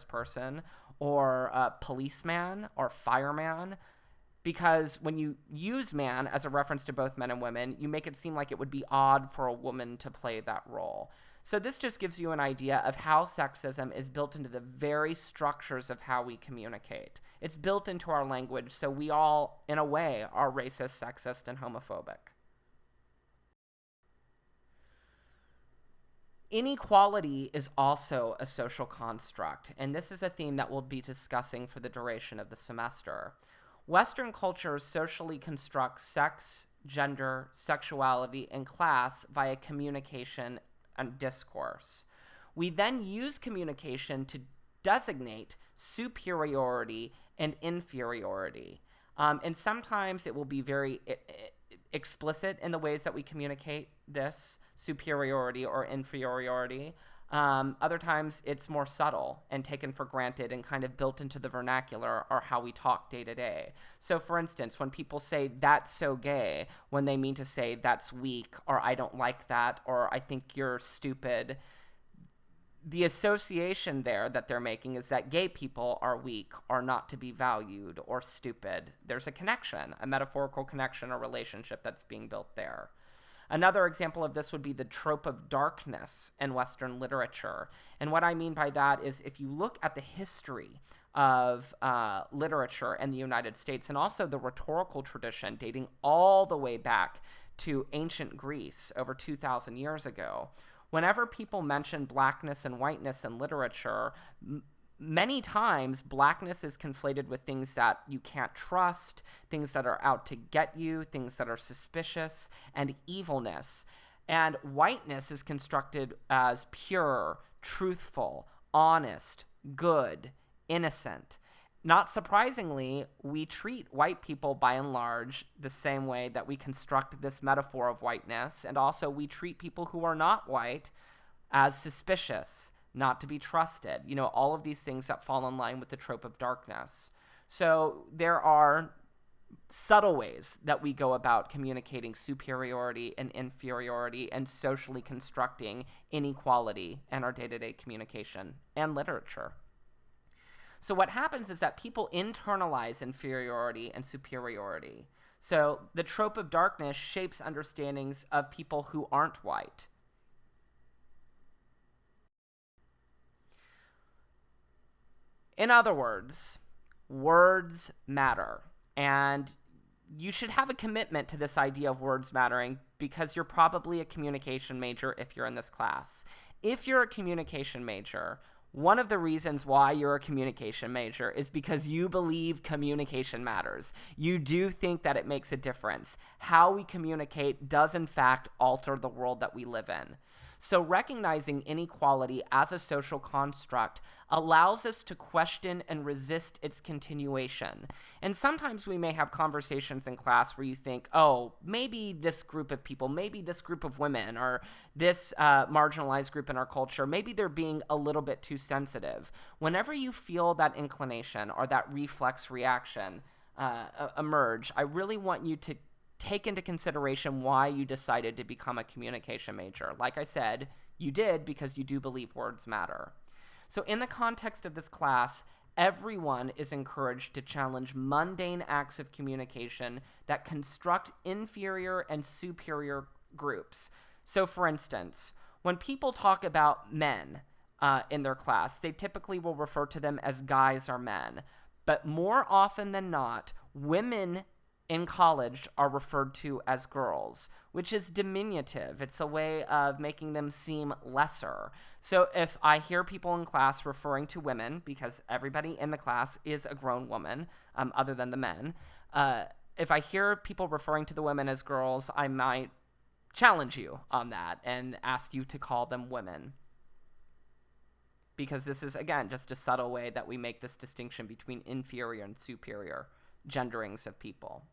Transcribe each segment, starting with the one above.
person, or policeman or fireman, because when you use man as a reference to both men and women, you make it seem like it would be odd for a woman to play that role. So this just gives you an idea of how sexism is built into the very structures of how we communicate. It's built into our language, so we all, in a way, are racist, sexist, and homophobic. Inequality is also a social construct, and this is a theme that we'll be discussing for the duration of the semester. Western cultures socially construct sex, gender, sexuality, and class via communication and discourse. We then use communication to designate superiority and inferiority. And sometimes it will be very explicit in the ways that we communicate this superiority or inferiority. Other times it's more subtle and taken for granted and kind of built into the vernacular or how we talk day to day. So, for instance, when people say that's so gay, when they mean to say that's weak, or I don't like that, or I think you're stupid, the association there that they're making is that gay people are weak or not to be valued or stupid. There's a connection, a metaphorical connection or relationship that's being built there. Another example of this would be the trope of darkness in Western literature. And what I mean by that is if you look at the history of literature in the United States and also the rhetorical tradition dating all the way back to ancient Greece over 2,000 years ago, whenever people mention blackness and whiteness in literature, many times blackness is conflated with things that you can't trust, things that are out to get you, things that are suspicious, and evilness. And whiteness is constructed as pure, truthful, honest, good, innocent. Not surprisingly, we treat white people by and large the same way that we construct this metaphor of whiteness, and also we treat people who are not white as suspicious, not to be trusted. You know, all of these things that fall in line with the trope of darkness. So there are subtle ways that we go about communicating superiority and inferiority and socially constructing inequality in our day-to-day communication and literature. So what happens is that people internalize inferiority and superiority. So the trope of darkness shapes understandings of people who aren't white. In other words, words matter. And you should have a commitment to this idea of words mattering because you're probably a communication major if you're in this class. If you're a communication major, one of the reasons why you're a communication major is because you believe communication matters. You do think that it makes a difference. How we communicate does, in fact, alter the world that we live in. So recognizing inequality as a social construct allows us to question and resist its continuation. And sometimes we may have conversations in class where you think, oh, maybe this group of people, maybe this group of women, or this marginalized group in our culture, maybe they're being a little bit too sensitive. Whenever you feel that inclination or that reflex reaction emerge, I really want you to take into consideration why you decided to become a communication major. Like I said, you did because you do believe words matter. So in the context of this class, everyone is encouraged to challenge mundane acts of communication that construct inferior and superior groups. So for instance, when people talk about men in their class, they typically will refer to them as guys or men. But more often than not, women in college are referred to as girls, which is diminutive. It's a way of making them seem lesser. So if I hear people in class referring to women, because everybody in the class is a grown woman, other than the men, if I hear people referring to the women as girls, I might challenge you on that and ask you to call them women. Because this is, again, just a subtle way that we make this distinction between inferior and superior genderings of people.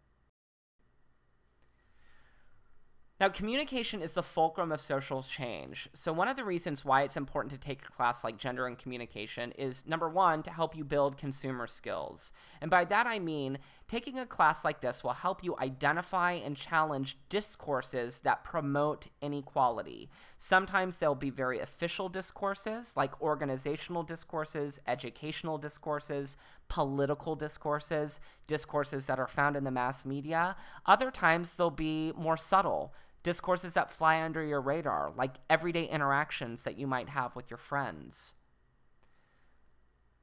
Now, communication is the fulcrum of social change. So, one of the reasons why it's important to take a class like Gender and Communication is number one, to help you build consumer skills. And by that I mean, taking a class like this will help you identify and challenge discourses that promote inequality. Sometimes they'll be very official discourses, like organizational discourses, educational discourses, political discourses, discourses that are found in the mass media. Other times they'll be more subtle discourses that fly under your radar, like everyday interactions that you might have with your friends.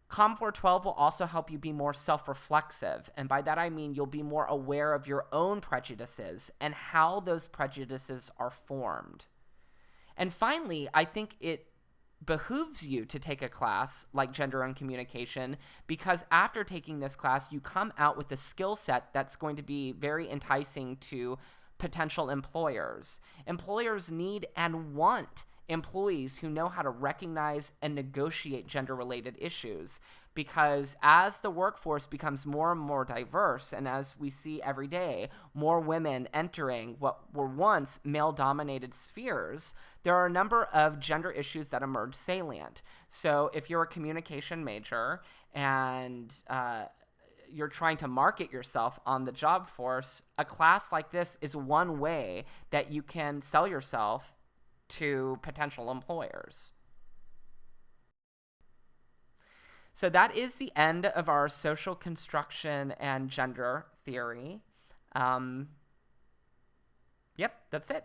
Com 412 will also help you be more self-reflexive, and by that I mean you'll be more aware of your own prejudices and how those prejudices are formed. And finally, I think it behooves you to take a class like Gender and Communication, because after taking this class, you come out with a skill set that's going to be very enticing to potential employers. Employers need and want employees who know how to recognize and negotiate gender-related issues, because as the workforce becomes more and more diverse, and as we see every day, more women entering what were once male-dominated spheres, there are a number of gender issues that emerge salient. So if you're a communication major and you're trying to market yourself on the job force, a class like this is one way that you can sell yourself to potential employers. So that is the end of our social construction and gender theory. Yep, that's it.